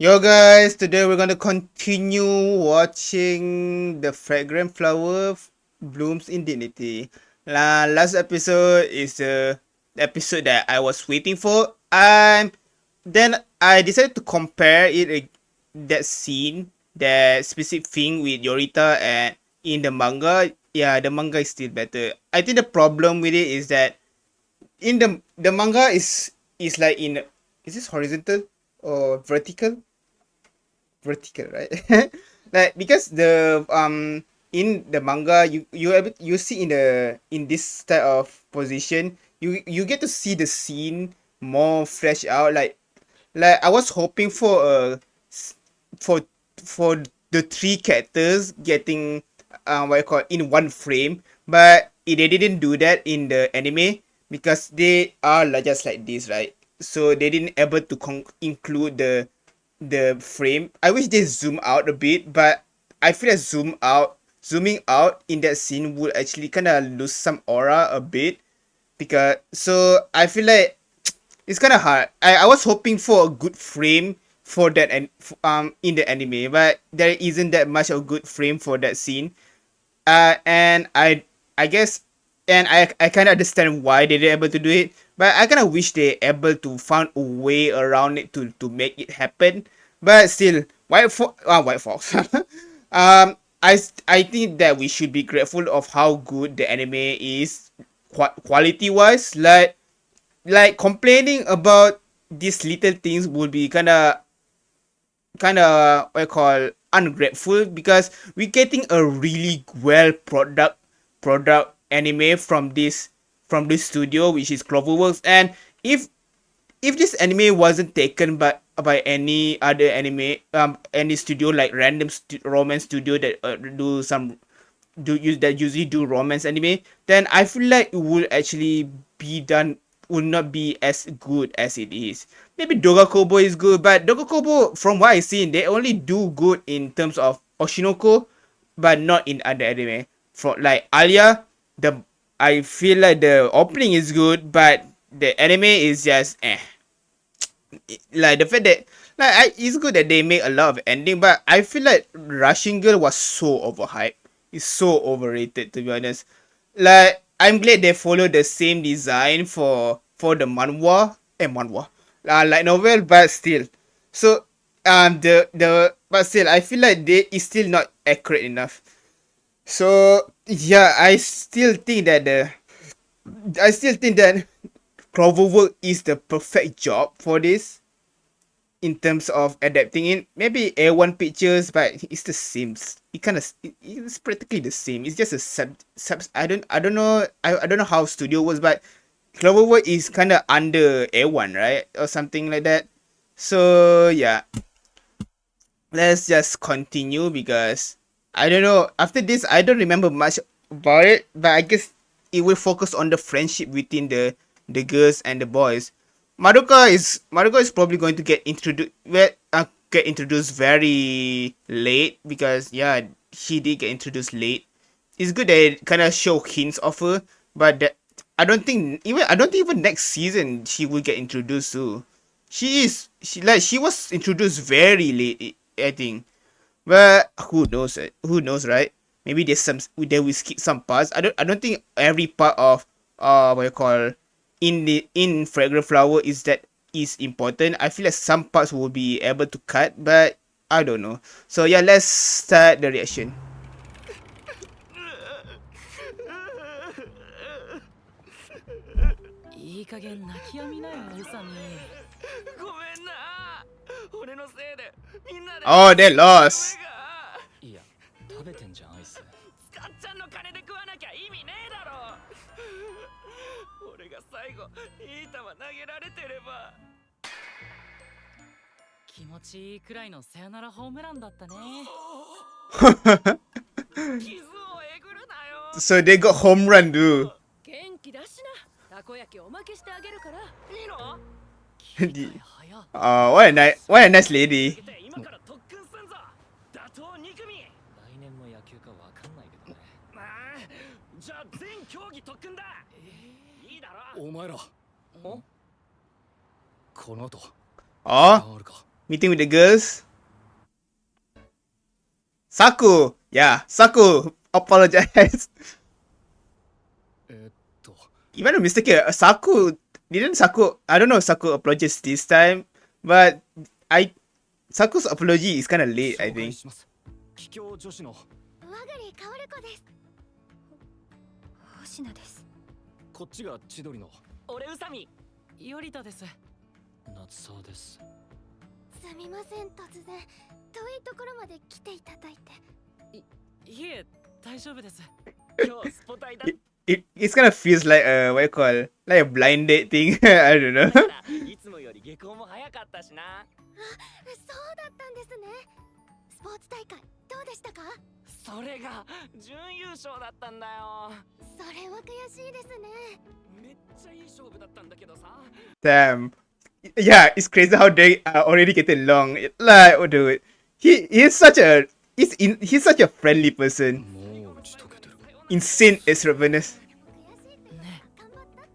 Yo guys, today we're gonna continue watching the fragrant flower blooms in dignity. Last episode is the episode that I was waiting for, and then I decided to compare that scene, that specific thing with Yorita, and in the manga. Yeah, the manga is still better. I think the problem with it is that in the manga is like is this horizontal or vertical, right? Like because the in the manga you see in this type of position you get to see the scene more fresh out. Like I was hoping for for for the three characters getting what you call in one frame, but they didn't do that in the anime because they are like just like this, right? So they didn't able to include the frame. I wish they zoom out a bit, but I feel like zooming out in that scene would actually kind of lose some aura a bit, because so I feel like it's kind of hard. I was hoping for a good frame for that and in the anime, but there isn't that much of a good frame for that scene. And I guess, and I kind of understand why they didn't able to do it, but I kind of wish they able to find a way around it to make it happen. But still, White Fox. I think that we should be grateful of how good the anime is, quality wise. Like complaining about these little things would be kind of what I call ungrateful, because we're getting a really well product anime from this studio, which is Cloverworks. And if if this anime wasn't taken by any other anime any studio, like random romance studio that usually do romance anime, then I feel like it will actually would not be as good as it is. Maybe Dogakobo is good, but Dogakobo, from what I seen, they only do good in terms of Oshinoko, but not in other anime. For like Alia, the I feel like the opening is good, but the anime is just like the fact that it's good that they make a lot of ending, but I feel like Rushing Girl was so overhyped. It's so overrated, to be honest. Like I'm glad they follow the same design for the manhwa, like novel, but still. So the but still I feel like they is still not accurate enough. So yeah, I still think that Cloverwork is the perfect job for this in terms of adapting it. Maybe A1 pictures, but it's the same. It's practically the same. It's just a sub. I don't know. I don't know how studio works, but Cloverwork is kind of under A1, right, or something like that. So yeah, let's just continue, because I don't know. After this, I don't remember much about it, but I guess it will focus on the friendship between the girls and the boys. Madoka is probably going to get introduced very late, because yeah, she did get introduced late. It's good that it kind of show hints of her, but I don't think even next season she will get introduced to. She was introduced very late, I think. But who knows? Who knows, right? Maybe they will skip some parts. I don't think every part of what you call in Fragrant Flower is important. I feel like some parts will be able to cut, but I don't know. So yeah, let's start the reaction. いい加減泣き止みなよ宇佐美。ごめんな。俺のせいでみんなで。Oh, they lost. いや、食べてんじゃんアイス。スカッちゃんの金で食わなきゃ意味ねえだろ。俺が最後いい球投げられてれば。気持ちいいくらいのサヨナラホームランだったね。傷をえぐるなよ。So they got home run, dude. 元気だしな。たこ焼きおまけしてあげるから。いいのwhat a nice lady. 今から特訓すんぞ。打倒2組。来年も野球かわかんないけどね。まあ、じゃあ全競技特訓だ。いいだろ。お前ら。この後。 Oh, Meeting with the girls. Saku. Yeah, Saku. Apologize. えーっと If I'm not mistaken, Saku didn't Saku. I don't know if Saku apologized this time, but I Saku's apology is kind of late. I 紹介 think. します。桔梗女子の和栗かおる子です。星名です。こっちが千鳥の俺宇佐美頼田です。夏沢です。すみません、突然遠いところまで来ていただいて。いえ大丈夫です。今日スポタイだ。It kind of feels like what you call like a blind date thing. I don't know. いつもより下校も早かったしな。そうだったんですね。スポーツ大会どうでしたか？それが準優勝だったんだよ。それは悔しいですね。めっちゃいい勝負だったんだけどさ。Damn. Yeah, it's crazy how they are already getting along. Like, oh, dude, he's such a he's such a friendly person. もう打ち解けてる。 Insane as Ravenous. ねえ、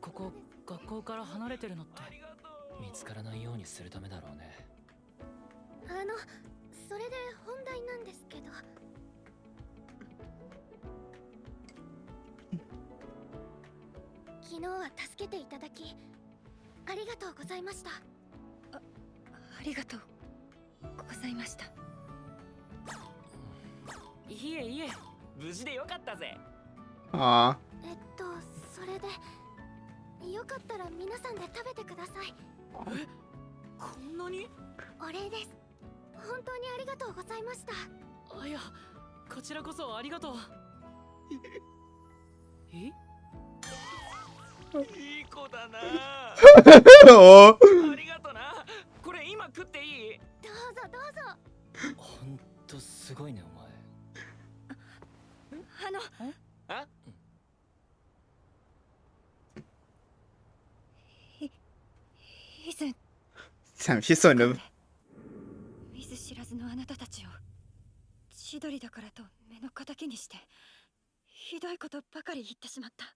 ここ学校から離れてるのって見つからないようにするためだろうね。それで本題なんですけど。昨日は助けていただきありがとうございました。ありがとうございました。いえいえ、無事でよかったぜ。Aw. それでよかったら皆さんで食べてください。こんなに？お礼です。本当にありがとうございました。あ、いや、こちらこそありがとう。え？いい子だな。Oh. ありがとな。これ今食っていい？どうぞどうぞ。ほんとすごいねお前。あ？以前 Damn, she's so nervous. 見ず知らずのあなたたちを千鳥だからと目の敵にしてひどいことばかり言ってしまった。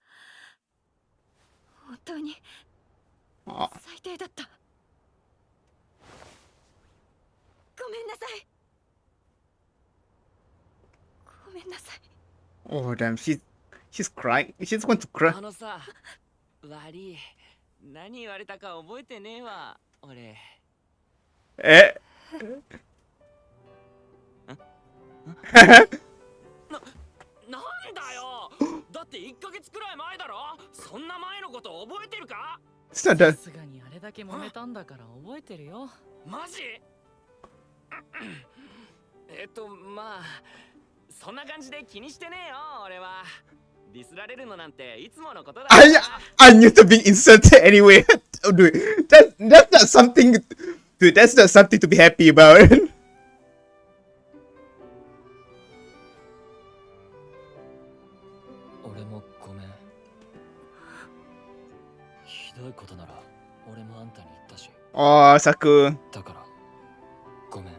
本当に Aw. 最低だった。ごめんなさい。ごめんなさい。 Oh, damn, she's crying. She's going to cry. あのさ、悪い。何言われたか覚えてねえわ、俺。Eh? なんだよ。だって1ヶ月くらい前だろ。そんな前のこと覚えてるか？ It's not done. さすがにあれだけ揉めたんだから覚えてるよ。マジ？まあそんな感じで気にしてねえよ俺は。ディスられるのなんていつものことだ。I knew to be insulted anyway. Oh, dude, that's not something. Dude, that's not something to be happy about. 俺もごめん。ひどいことなら俺もあんたに言ったし。 Oh, Saku. だからごめん。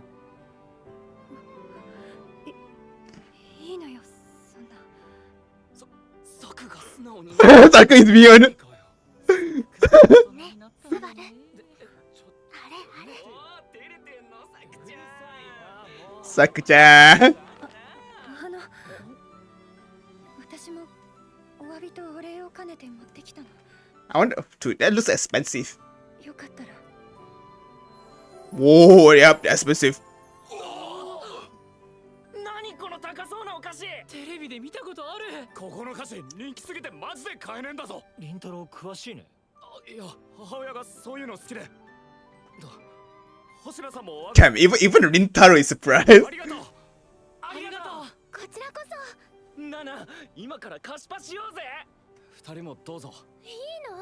いいのよ、そんな。サクが素直に。Saku is beyond. ね、スバル。あれあれ。おー、照れてんのサクちゃん。 Saku-chan. 私もお詫びとお礼を兼ねて持ってきたの。 I wonder. Dude, that looks expensive. よかったら。 Whoa, yep, expensive. 何この高そうなお菓子。テレビで見たことある。ここの菓子人気すぎてマジで買えねえんだぞ。凛太郎詳しいね。いや、母親がそういうの好きで。星名さんも Damn, even Rintaro is surprised. ありがとう。ありがとこちらこそ。う。ナナ、今から菓子パしようぜ。二人もどうぞ。いいの？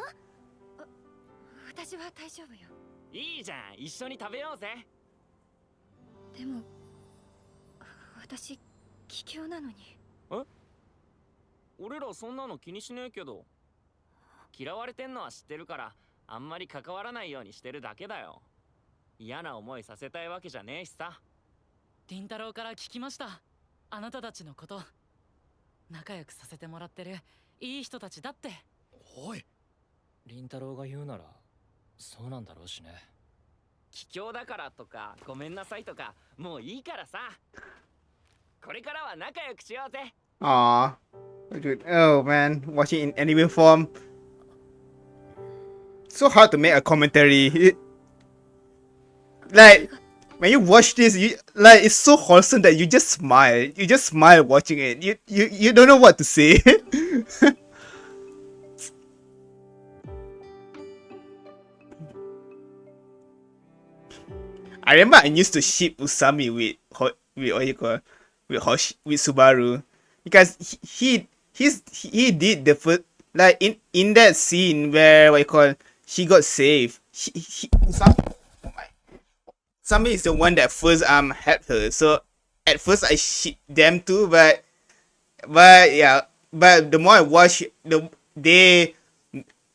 私は大丈夫よ。いいじゃん、一緒に食べようぜ。でも私気境なのに。俺らそんなの気にしねえけど。嫌われてんのは知ってるからあんまり関わらないようにしてるだけだよ。嫌な思いさせたいわけじゃねえしさ。凛太郎から聞きました。あなたたちのこと。仲良くさせてもらってるいい人たちだって。おい。凛太郎が言うならそうなんだろうしね。卑怯だからとかごめんなさいとかもういいからさ。これからは仲良くしようぜ。 Aw. Dude, oh man, watching in anime form. So hard to make a commentary. Like, when you watch this, it's so wholesome that you just smile. You just smile watching it. You don't know what to say. I remember I used to ship Usami with what you call with Subaru because he did the first, like in that scene where what you call she got saved. Usami is the one that first helped her. So at first I ship them too, but yeah, but the more I watch they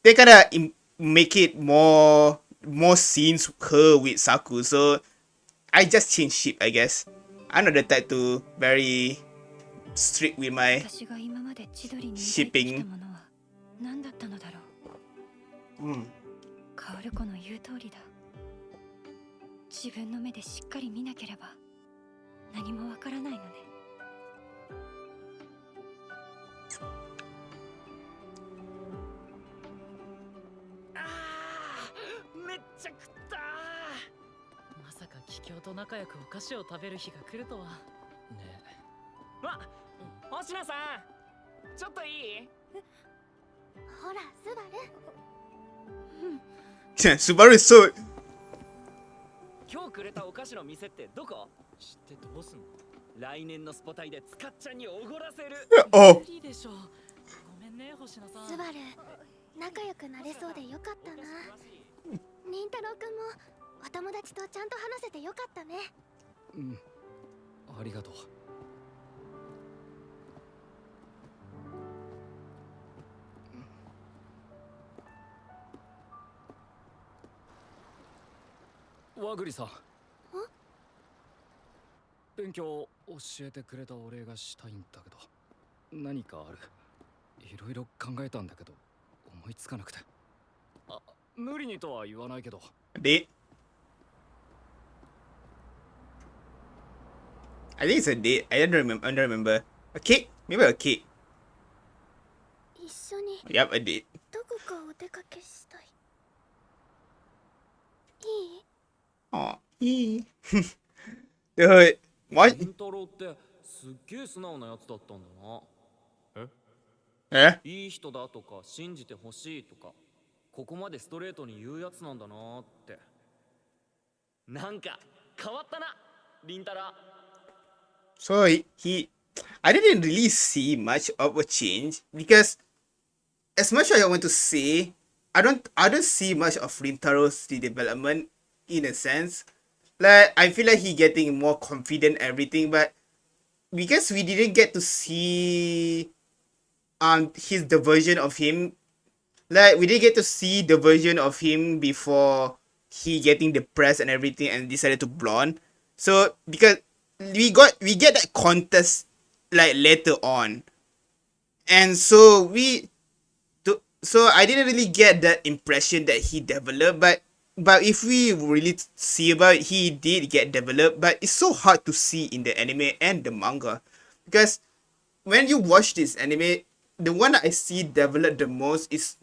kind of make it more scenes her with Saku, so I just changed ship, I guess. I'm not the type to very strict with my 私が今まで千鳥に抱いてき shipping. たものは何だったのだろう。カオルコの言う通りだ。自分の目でしっかり見なければ何もわからないのね。めっちゃ食ったまさか桔梗と仲良くお菓子を食べる日が来るとは。ねわ、星名さんちょっといい？ほら、スバル。Subaru is so 今日くれたお菓子の店ってどこ？知ってどうすんの？来年のスポタイでスカッちゃんにおごらせる。oh いいでしょう。ごめんね星野さん。スバル、仲良くなれそうでよかったな。凛太郎くんもお友達とちゃんと話せてよかったね。うんありがとう。和栗さん勉強教えてくれたお礼がしたいんだけど何かある？いろいろ考えたんだけど思いつかなくて。あ、無理にとは言わないけど。 date. I think it's a date. I don't remember. A cake? Maybe a cake. 一緒に Yep, a date. どこかお出かけしたい。いい？ Aw. Dude, what? 凛太郎ってすっげえ素直なやつだったんだな。 Eh? いい人だとか信じてほしいとかここまでストレートに言うやつなんだなーって。なんか変わったな凛太郎。 So I didn't really see much of a change because as much as I want to say, I don't see much of Rintaro's development in a sense. Like I feel like he getting more confident everything, but because we didn't get to see the version of him, like we didn't get to see the version of him before he getting depressed and everything and decided to blonde. So because we get that contest like later on, and so I didn't really get that impression that he developed, but if we really see about it, he did get developed, but it's so hard to see in the anime and the manga because when you watch this anime, the one that I see developed the most is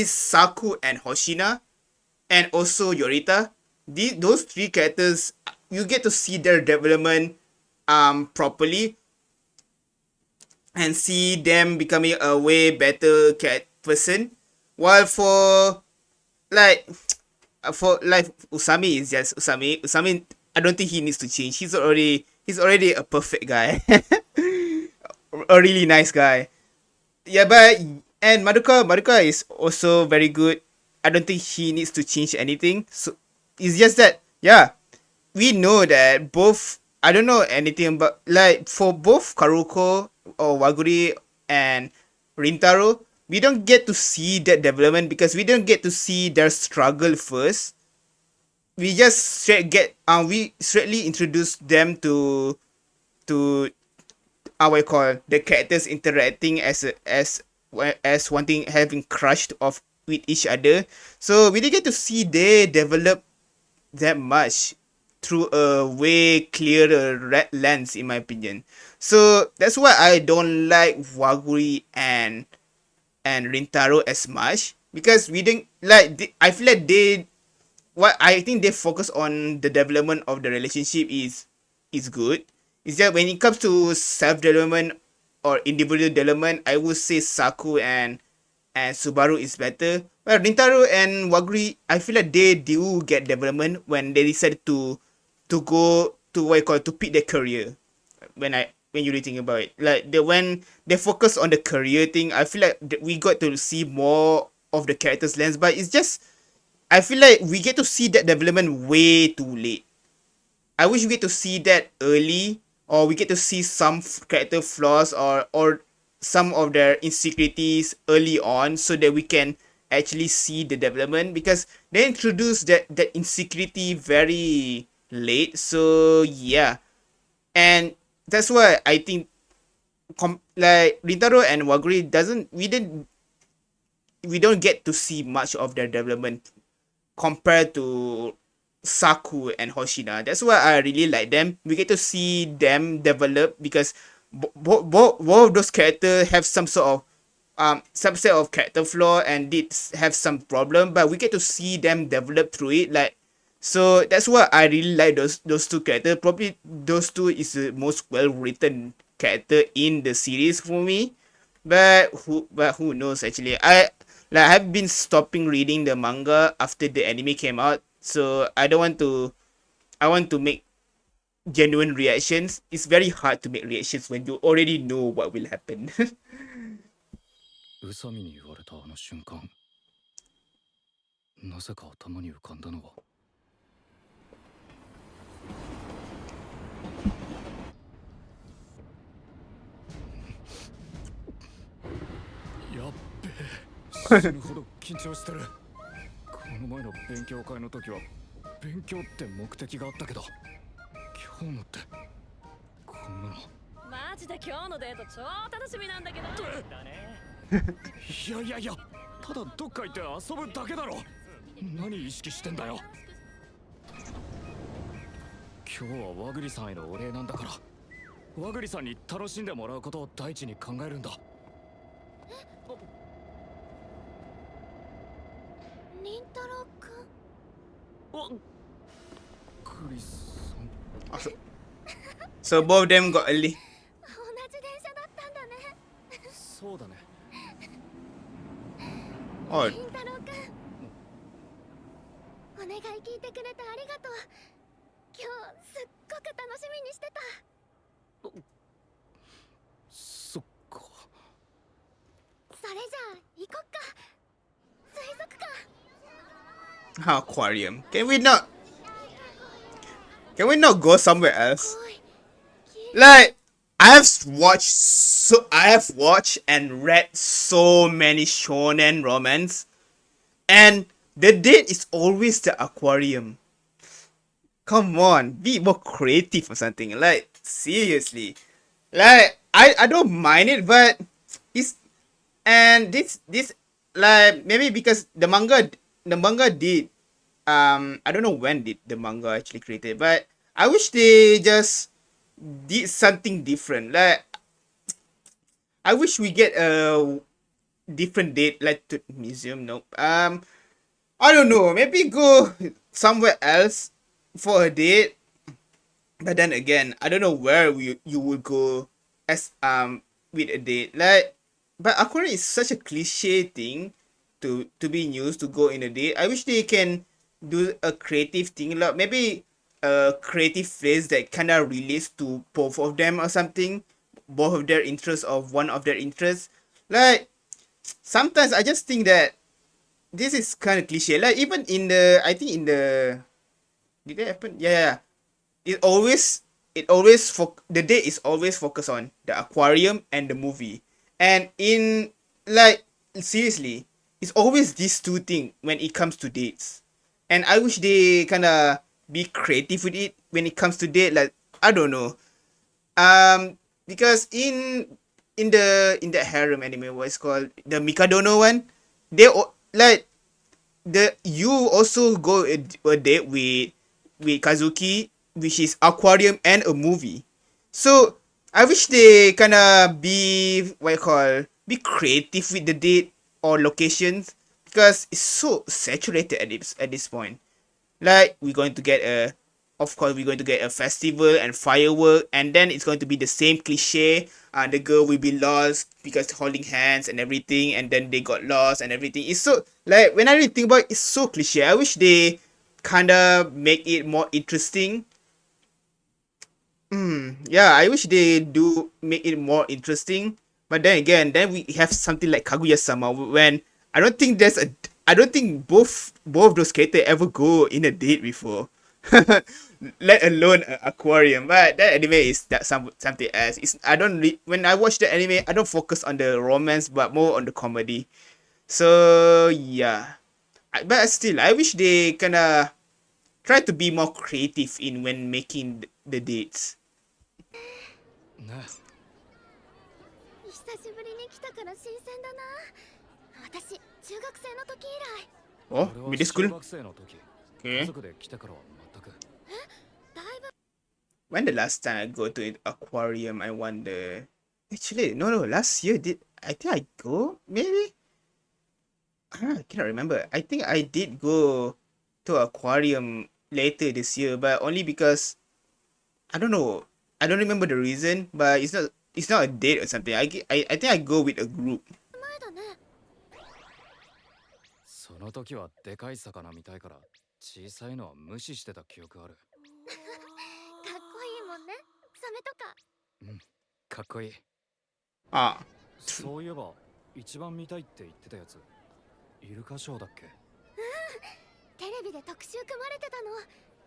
Saku and Hoshina and also Yorita. Those three characters, you get to see their development properly and see them becoming a way better person. While for Usami is just Usami. Usami, I don't think he needs to change. He's already a perfect guy. A really nice guy. Yeah, but and Madoka is also very good. I don't think he needs to change anything. So it's just that we know that both. I don't know anything about like for both Karuko or Waguri and Rintaro, we don't get to see that development because we don't get to see their struggle first. We just straightly introduce them to what you call the characters interacting as one thing, having crushed off with each other. So we didn't get to see they develop that much through a way clearer lens, in my opinion. So that's why I don't like Waguri and Rintaro as much, because we didn't like. I feel like they what I think they focus on the development of the relationship is good. It's just when it comes to self development or individual development, I would say Saku and Subaru is better. Well, Rintaro and Waguri, I feel like they do get development when they decide to go to what you call it, to pick their career. When you really think about it, like when they focus on the career thing, I feel like we got to see more of the characters' lens. But it's just I feel like we get to see that development way too late. I wish we get to see that early, or we get to see some character flaws or some of their insecurities early on, so that we can actually see the development, because they introduced that insecurity very late. So yeah, and that's why I think like Rintaro and Waguri doesn't we don't get to see much of their development compared to Saku and Hoshina. That's why I really like them. We get to see them develop, because both of those characters have some sort of some set of character flaw and did have some problem, but we get to see them develop through it. Like, so that's why I really like those two characters. Probably those two is the most well written character in the series for me. But who knows, actually. I've been stopping reading the manga after the anime came out, so I want to make genuine reactions. It's very hard to make reactions when you already know what will happen. 宇佐美に言われたあの瞬間、なぜか頭に浮かんだのはやっべえ、死ぬほど緊張してる。この前の勉強会の時は勉強って目的があったけど、今日のってこんなの。マジで今日のデート超楽しみなんだけど。だね。いやいやいや、ただどっか行って遊ぶだけだろ。何意識してんだよ。今日は和栗さんへのお礼なんだから、和栗さんに楽しんでもらうことを第一に考えるんだ。凛太郎くん。栗さん。So both of them got early. 同じ電車だったんだね。そうだね。Oh, 凛太郎くん。お願い聞いてくれてありがとう。今日すっごく楽しみにしてた。そっか。それじゃあ行こっか。水族館。Aquarium. Can we not go somewhere else? おい。Like, I have watched and read so many shonen romance, and the date is always the aquarium. Come on, be more creative or something. Like, seriously. Like, I don't mind it, but it's and this like, maybe because the manga did I don't know when did the manga actually created, but I wish they just did something different. Like, I wish we get a different date, like to museum. Nope. I don't know. Maybe go somewhere else for a date. But then again, I don't know where you would go as with a date. Like, but aquarium is such a cliche thing to be used to go in a date. I wish they can do a creative thing, like maybe a creative phrase that kind of relates to both of them or something, both of their interests or one of their interests. Like, sometimes I just think that this is kind of cliche. Like, even in the, I think in the, did that happen? Yeah. The date is always focused on the aquarium and the movie. And in, like, seriously, it's always these two things when it comes to dates. And I wish they kind of be creative with it when it comes to date. Like, I don't know. Because in the harem anime, what it's called, the Mikadono one, they like you also go a date with with Kazuki, which is Aquarium and a movie. So I wish they kinda be what you call be creative with the date or locations because it's so saturated at this point. Like we're going to get a of course we're going to get a festival and firework, and then it's going to be the same cliche. The girl will be lost because holding hands and everything, and then they got lost and everything. It's so like when I really think about it, it's so cliche. I wish they kinda make it more interesting. Yeah, I wish they do make it more interesting. But then again, then we have something like Kaguya-sama when I don't think both those characters ever go in a date before. Let alone a aquarium. But that anime is something else. When I watch the anime, I don't focus on the romance but more on the comedy. So yeah. But still, I wish they kinda try to be more creative in when making the dates. ね。久しぶりに来たから新鮮だな。私中学生の時以来。Oh, 俺は middle 小 school? 学生の時、Okay. 家族で来てからは全く。だいぶ When the last time I go to an aquarium, I wonder. Actually, no. Last year I think I go maybe. I cannot remember. I think I did go to aquarium later this year, but only because I don't know. I don't remember the reason, but it's not a date or something. I think I go with a group. 前だね。その時はでかい魚みたいから小さいのは無視してた記憶ある。かっこいいもんね。サメとか。かっこいい。Ah, そういえば一番見たいって言ってたやつ、イルカショーだっけ？テレビで特集組まれてたの。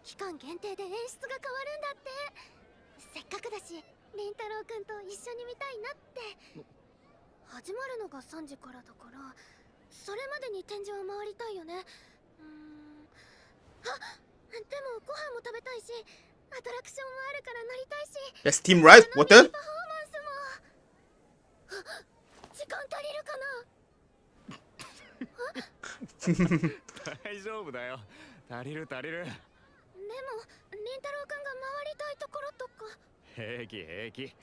期間限定で演出が変わるんだって。せっかくだし、りんたろうくんと一緒に見たいなって。始まるのが3時からだから、それまでに展示を回りたいよね。あ、でもご飯も食べたいし、アトラクションもあるから乗りたいし。 that's Team Rice そのミ Water. ニパフォーマンスも。あ、時間足りるかな。大丈夫だよ。足りる。でも、りんたろうくんが回りたいところとか。平気。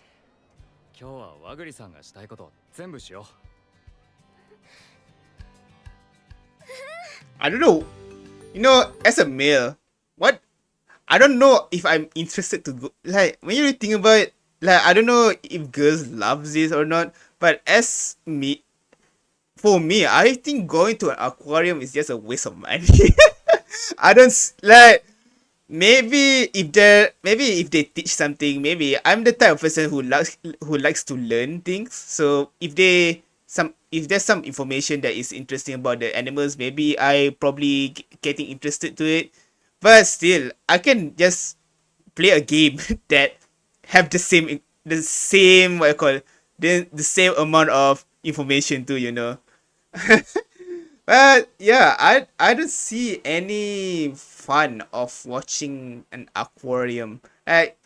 今日は和栗さんがしたいこと全部しよ I don't know. You know, as a male, I don't know if I'm interested to go. Like when you really think about it, like I don't know if girls love this or not. But for me, I think going to an aquarium is just a waste of money. I don't like. Maybe if they teach something, maybe I'm the type of person who likes to learn things. So if there's some information that is interesting about the animals, maybe I probably getting interested to it. But still, I can just play a game that have the same what I call the same amount of information too, you know. But yeah, I don't see any fun of watching an aquarium. Like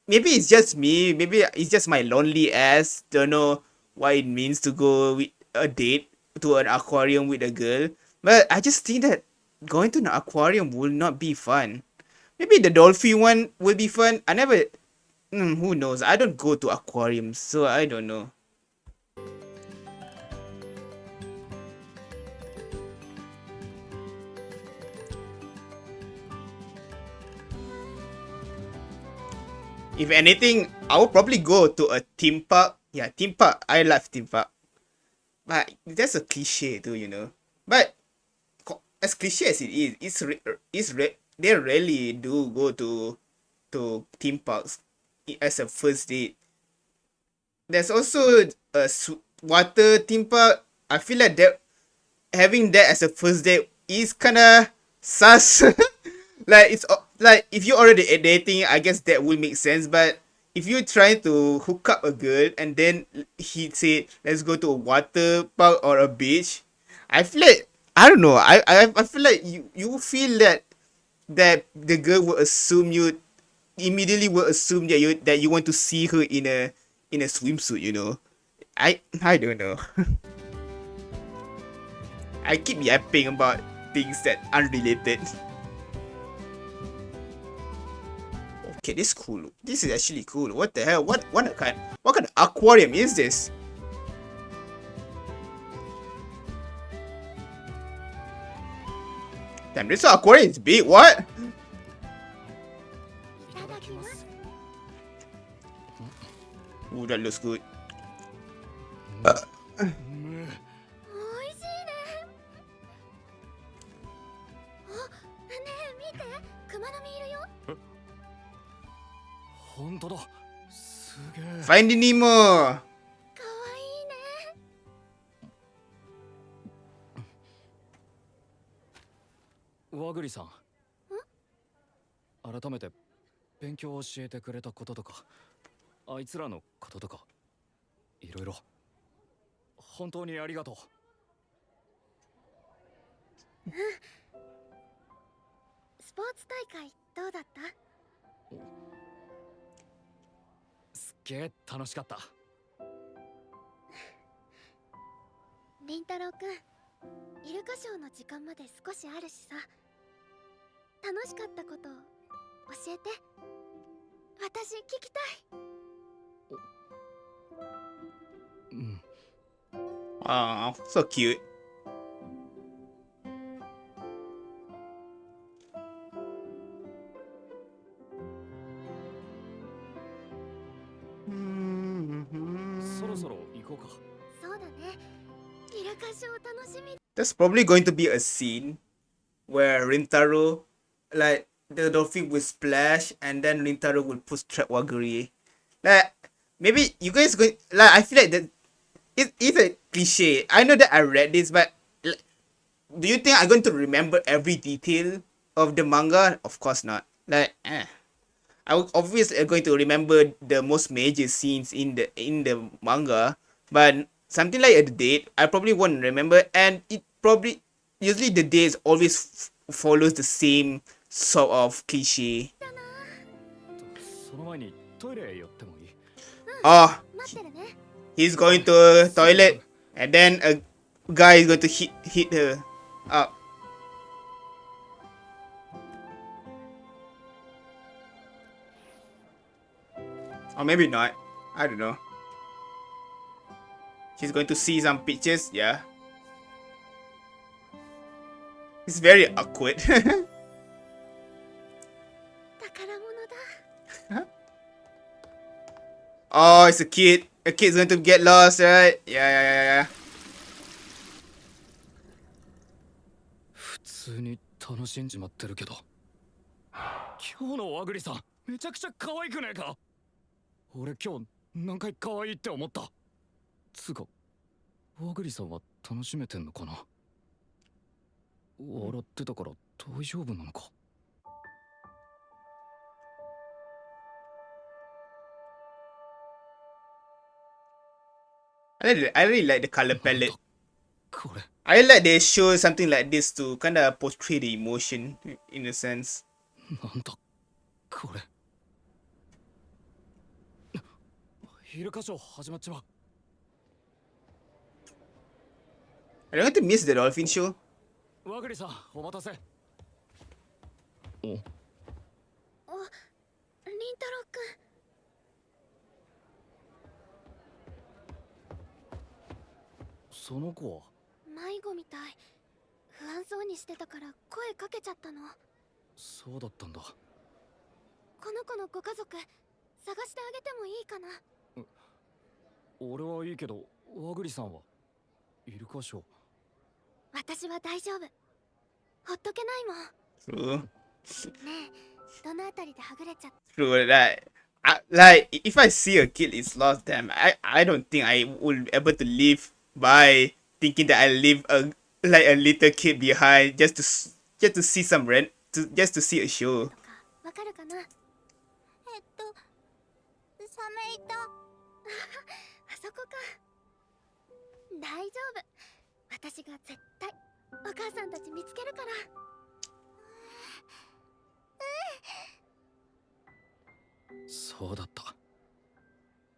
maybe it's just me, maybe it's just my lonely ass. Don't know what it means to go with a date to an aquarium with a girl. But I just think that going to an aquarium will not be fun. Maybe the dolphin one will be fun. I never. Who knows? I don't go to aquariums, so I don't know. If anything, I would probably go to a theme park. Yeah, theme park. I love theme park. But that's a cliche too, you know. But as cliche as it is, they rarely do go to theme parks as a first date. There's also a water theme park. I feel like that having that as a first date is kinda sus. Like it's like if you're already dating, I guess that will make sense. But if you're trying to hook up a girl and then he said let's go to a water park or a beach, I feel like I don't know. I feel like you feel that the girl will assume you immediately will assume that you want to see her in a swimsuit. You know, I don't know. I keep yapping about things that unrelated. Okay, this is cool. This is actually cool. What the hell? What kind of aquarium is this? Damn, this aquarium is big. What? いただきます。 Ooh, that looks good. 美味しいね。あ、ねえ見て、クマノミいるよ。本当だ。すげえ。 Finding Nemo. かわいいね。和栗さん。改めて勉強を教えてくれたこととか、あいつらのこととか、いろいろ本当にありがとう。スポーツ大会どうだった？すっげえ楽しかった。りんたろうくん、イルカショーの時間まで少しあるしさ。楽しかったこと教えて。私聞きたい。うん。Aw, so cute. そろそろ行こうか。そうだね。イルカショー楽しみ。 There's probably going to be a scene where Rintaro, like the dolphin will splash and then Rintaro will push trap Waguri. Like maybe you guys going like I feel like that it's a cliche. I know that I read this, but like, do you think I'm going to remember every detail of the manga? Of course not. Like I will obviously going to remember the most major scenes in the manga, but something like a date I probably won't remember, and it probably usually the days always follows the same sort of cliche. その前にトイレ寄ってもいい？ Oh, 待ってるね。 he's going to toilet, and then a guy is going to hit her up. Or maybe not. I don't know. She's going to see some pictures. Yeah. It's very awkward. 宝物だ。 Oh, it's a kid. A kid's going to get lost, right? Yeah. 普通に楽しんじまってるけど。今日の和栗さん、めちゃくちゃ可愛くねえか？俺今日何回可愛いって思った。つうか、和栗さんは楽しめてんのかな？笑ってたから大丈夫なのか？ I really like the color palette. これ。 I like they show something like this to kind of portray the emotion in a sense. なんだこれ。イルカショー始まっちまう。 I don't want to miss the dolphin show. 和栗さん、お待たせ。あ、りんたろうくん。その子は？迷子みたい。不安そうにしてたから声かけちゃったの。そうだったんだ。この子のご家族探してあげてもいいかな？俺はいいけど、和栗さんは？イルカショー。私は大丈夫。ほっとけないもん。 True. ねえ、どのあたりではぐれちゃった？ True. Like if I see a kid is lost, damn, I don't think I will be able to live by thinking that I leave a little kid behind just to see some just to see a show. わかるかな？サメいた。あそこか。大丈夫。私が絶対お母さんたち見つけるから。そうだった。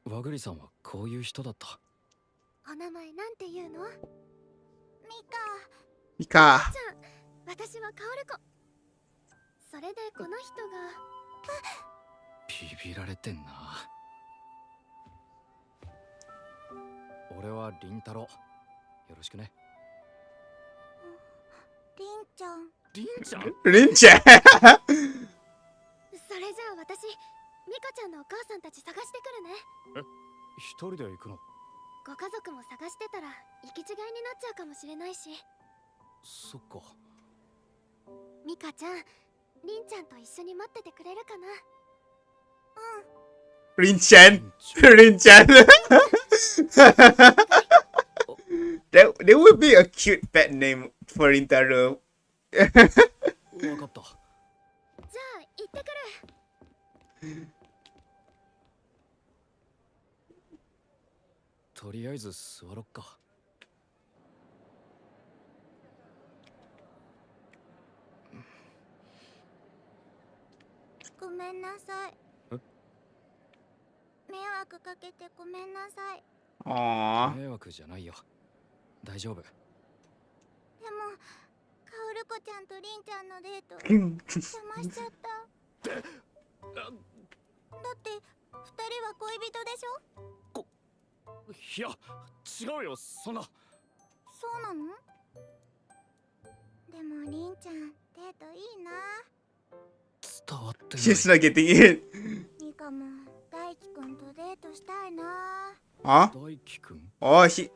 和栗さんはこういう人だった。お名前なんて言うの？ミカ。じゃあ、私はカオル子。それでこの人が。ビビられてんな。俺はリンタロウ。よろしくね。りんちゃん。リンちゃん。リンちゃん。それじゃあ私ミカちゃんのお母さんたち探してくるね。一人で行くの？ご家族も探してたら行き違いになっちゃうかもしれないし。そっか。ミカちゃん、りんちゃんと一緒に待っててくれるかな。リンちゃん。リンちゃん。That would be a cute pet name for Rintaro. わかった。じゃあ行ってくる。とりあえず座ろっか。ごめんなさい。え？迷惑かけてごめんなさい。Aww. 迷惑じゃないよ。大丈夫。でも、カオルコちゃんとりんちゃんのデート邪魔しちゃった。だって二人は恋人でしょ。いや、違うよ、そんな。そうなの？でもりんちゃんデートいいな。伝わってない。 She's not getting it. ミカも大輝くんとデートしたいな。 Huh? 大輝くん。 Oh, she.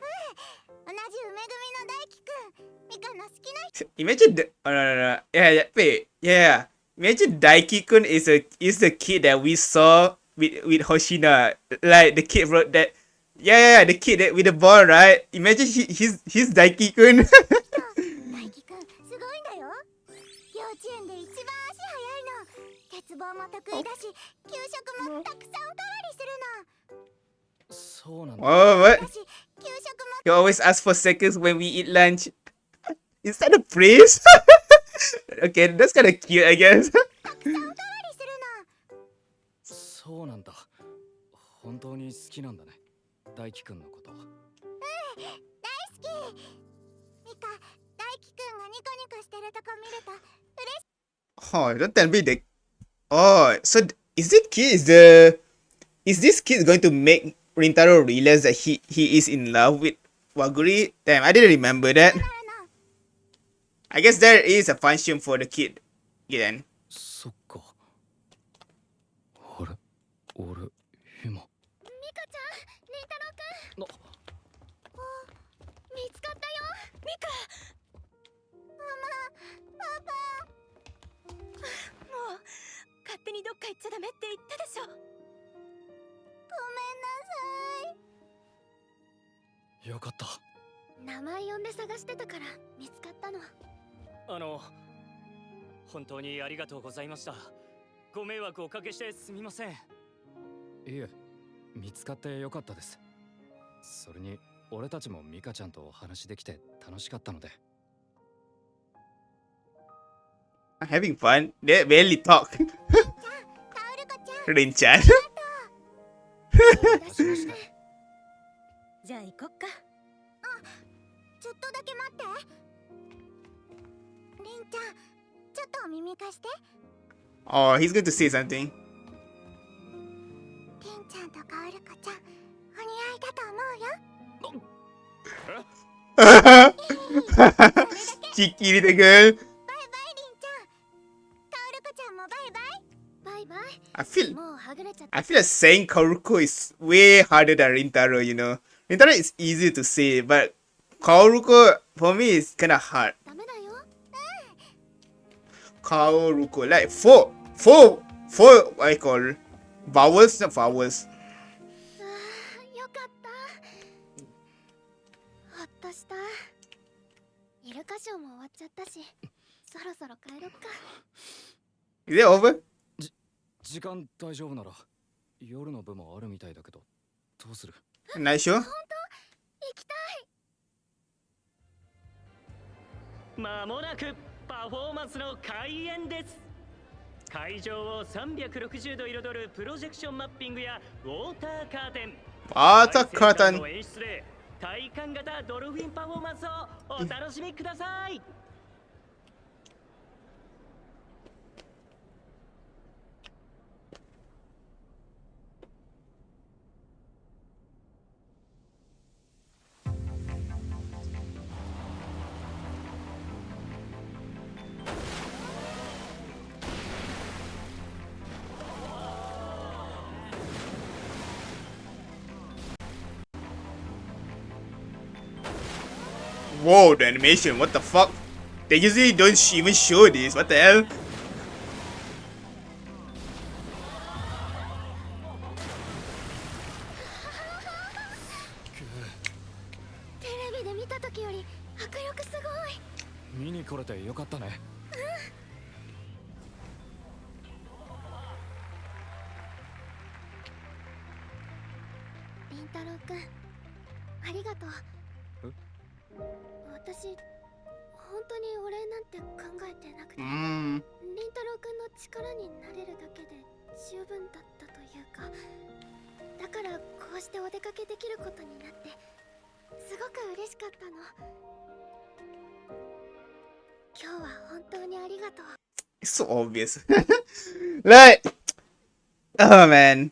同じ梅組の大輝くん、ミカの好きな人。 Imagine the. Oh, no, no, no. Yeah, wait. Yeah. Imagine Daiki-kun is the kid that we saw with Hoshina. Like the kid wrote that. Yeah, the kid that, with the ball, right? Imagine he's Daiki-kun. 大輝くんすごいんだよ。幼稚園で一番足速いの。鉄棒も得意だし、給食もたくさんおかわりするの。そうなんだ。 Oh, what? だし、給食も You always ask for seconds when we eat lunch. Is that a praise? Okay, that's kind of cute, I guess. たくさんおかわりするの。そうなんだ。本当に好きなんだね。大輝くんのこと。大好き。ミカ、大輝くんがニコニコしてるとこ見ると嬉しい。 Oh, don't tell me that. Oh, so is this kid going to make Rintaro realize that he is in love with Waguri? Damn, I didn't remember that. なるの。 I guess there is a function for the kid. Again. そっか。あれ、俺、今。ミカちゃん、りんたろうくん。見つかったよ。ミカ。ママ、パパ。もう勝手にどっか行っちゃダメって言ったでしょ。ごめんなさい。よかった。名前呼んで探してたから見つかったの。本当にありがとうございました。ご迷惑をおかけしてすみません。いえ、見つかってよかったです。それに、俺たちもミカちゃんとお話できて楽しかったので。I'm having fun. They barely talk. カオルコちゃん。 Rin-chan. じゃあ行こっか。ちょっとだけ待って。りんちゃん、ちょっとお耳貸して。 Oh, he's going to say something. りんちゃんとカオルコちゃん、お似合いだと思うよ。 Cheeky little girl. バイバイりんちゃん。カオルコちゃんもバイバイ。バイバイ。 I feel もうはぐれちゃった。 I feel like saying Kaoruko is way harder than Rintaro, you know. Rintaro is easy to say, but Kaoruko for me is kind of hard. ダメだよ。Kaoruko, like four, what I call vowels, not vowels. よかった。ほっとした。イルカショーも終わっちゃったし、そろそろ帰ろっか。 Is it over? 時間大丈夫なら、夜の部もあるみたいだけど、どうする？ Nice show. 行きたい。まもなくパフォーマンスの開演です。会場を360度彩るプロジェクションマッピングやウォーターカーテン、 Water 最先端 curtain. の演出で体感型ドルフィンパフォーマンスをお楽しみください。Whoa, the animation, what the fuck? They usually don't even show this, what the hell? テレビで見た時より迫力すごい。見に来れてよかったね。凛太郎くん、ありがとう。私本当にお礼なんて考えてなくて、凛太郎くんの力になれるだけで十分だったというか、だからこうしてお出かけできることになってすごく嬉しかったの。今日は本当にありがとう。 It's so obvious. Like, oh man,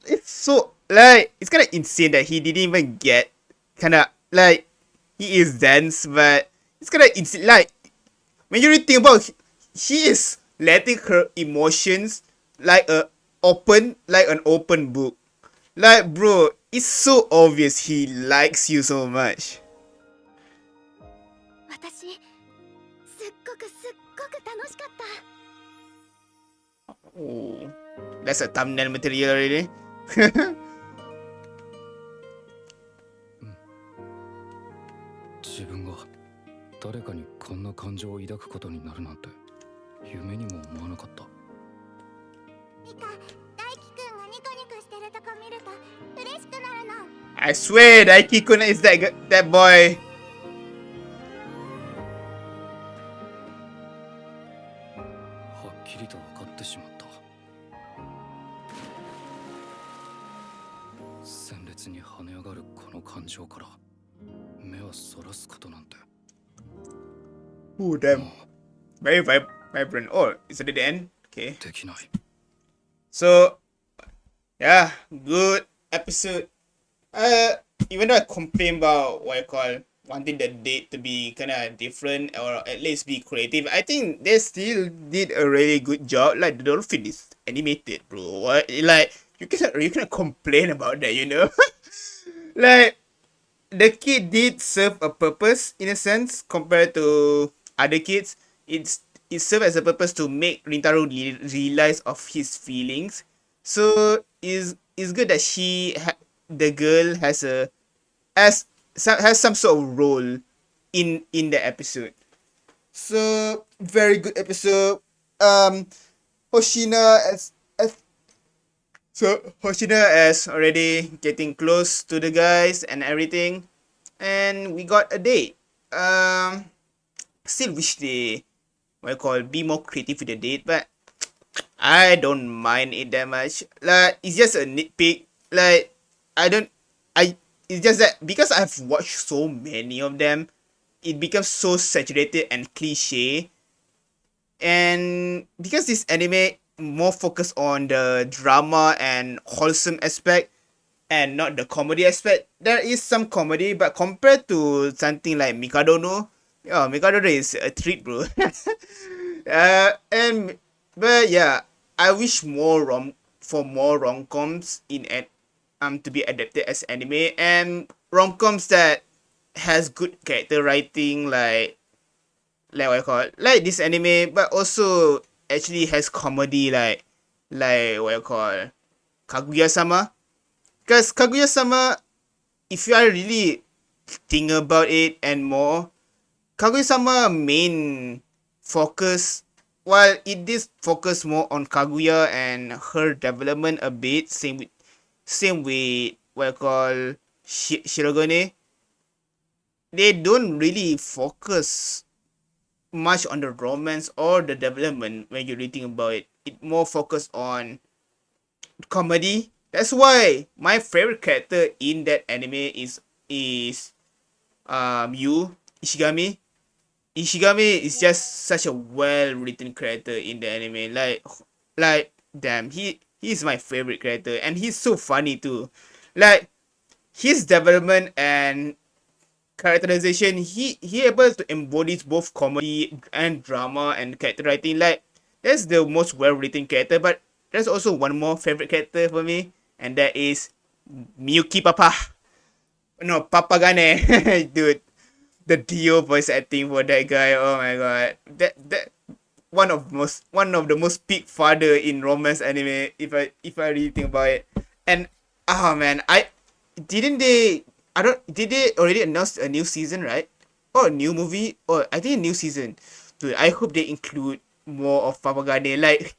it's so like it's kind of insane that he didn't even get kind of like he is dense, but it's kind of insane. Like when you really think about, she is letting her emotions like an open book. Like, bro, it's so obvious he likes you so much. 私すっごく楽しかった。 Oh, that's a thumbnail material already. 自分が誰かにこんな感情を抱くことになるなんて夢にも思わなかった。ミカ、大輝くんがニコニコしてるとこ見ると嬉しくなるの。 I swear, Daiki-kun is that boy. はっきりと分かってしまった。鮮烈に跳ね上がるこの感情から目をそらすことなんて。 Oh, damn. Very vibrant. Oh, is it at the end? Okay. できない。 So, yeah, good episode. Even though I complain about what I call wanting the date to be kind of different or at least be creative, I think they still did a really good job. Like the dolphin is animated, bro. What? Like you cannot complain about that, you know? Like the kid did serve a purpose in a sense compared to other kids. It served as a purpose to make Rintaro realize of his feelings. So it's good that the girl has some sort of role in the episode. So very good episode. Hoshina as already getting close to the guys and everything, and we got a date. Still wish they be more creative with the date, but I don't mind it that much. Like it's just a nitpick. Like it's just that because I've watched so many of them, it becomes so saturated and cliche. And because this anime more focused on the drama and wholesome aspect and not the comedy aspect, there is some comedy, but compared to something like Mikado no, Mikado no is a treat, bro. But yeah, I wish more rom-coms to be adapted as anime, and rom-coms that has good character writing like what I call like this anime, but also actually has comedy like what I call Kaguya-sama. Because Kaguya-sama, if you are really think about it and more, Kaguya-sama main focus, while it did focus more on Kaguya and her development a bit, same with what I call Shirogane, they don't really focus much on the romance or the development when you're reading about it. It more focused on comedy. That's why my favorite character in that anime is Yu Ishigami. Ishigami is just such a well written character in the anime. Like damn, he's my favorite character, and he's so funny too. Like his development and characterization, he able to embody both comedy and drama and character writing. Like that's the most well written character. But there's also one more favorite character for me, and that is Miyuki Papa. No, Papagane, dude. the Dio voice acting for that guy. Oh my god, that one of the most peak father in romance anime. If I really think about it, and oh man, didn't they? I don't. Did they already announce a new season, right? Or a new movie? Or I think a new season. Dude, I hope they include more of Papagane, like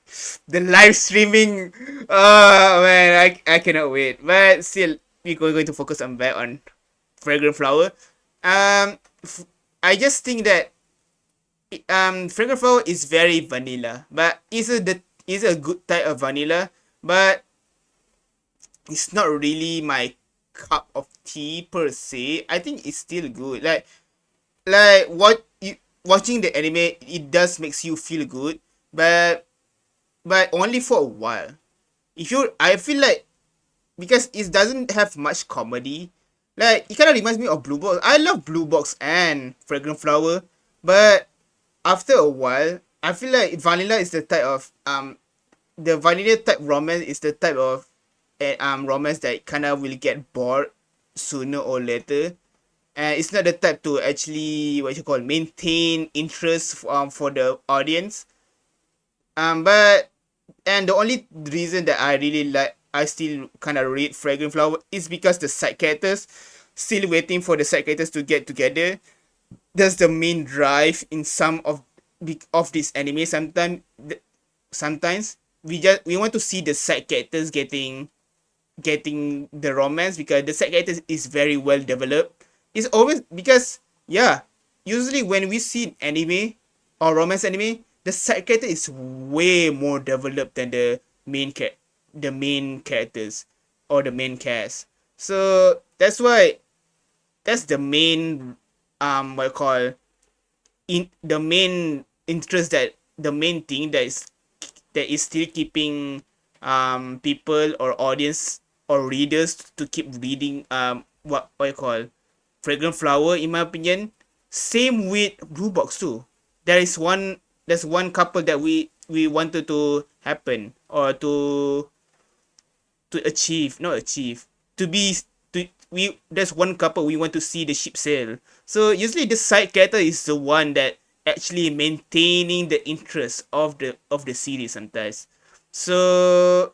the live streaming. Oh man, I cannot wait. But still, we're going to focus on back on Fragrant Flower. I just think that Fragrant Flower is very vanilla, but is a good type of vanilla, but it's not really my cup of tea per se. I think it's still good. Watching the anime, it does makes you feel good, but only for a while. I feel like because it doesn't have much comedy. Like it kind of reminds me of Blue Box. I love Blue Box and Fragrant Flower, but after a while, I feel like vanilla is the type of the vanilla type romance is the type of romance that kind of will get bored sooner or later, and it's not the type to actually maintain interest for the audience. But the only reason that I still kind of read Fragrant Flower is because the side characters still waiting for the side characters to get together. That's the main drive in some of this anime. Sometimes we want to see the side characters getting the romance because the side characters is very well developed. It's always because usually when we see anime or romance anime, the side character is way more developed than the main characters or the main cast. So that's the main what you call in the main interest that the main thing that is still keeping people or audience or readers to keep reading what you call Fragrant Flower, in my opinion. Same with Blue Box too. There's one couple that we wanted to happen or to achieve, not achieve, to be to we there's one couple we want to see the ship sail. So usually the side character is the one that actually maintaining the interest of the series sometimes. So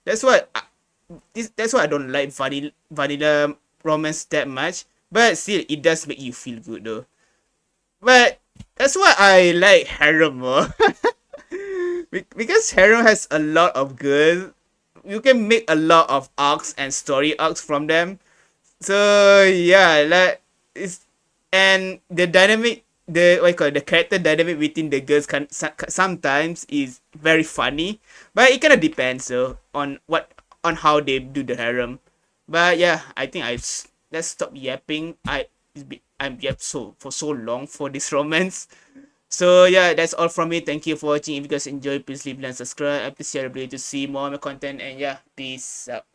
that's why that's why I don't like vanilla romance that much. But still, it does make you feel good though. But that's why I like harem more. Because harem has a lot of girls. You can make a lot of arcs and story arcs from them. So yeah, like it's and the dynamic, the what you call it, the character dynamic between the girls can sometimes is very funny, but it kind of depends though on how they do the harem. But yeah, I think let's stop yapping. I'm yapped for so long for this romance. So yeah, that's all from me. Thank you for watching. If you guys enjoyed, please leave, like, and subscribe. I appreciate your ability to see more of my content. And yeah, peace out.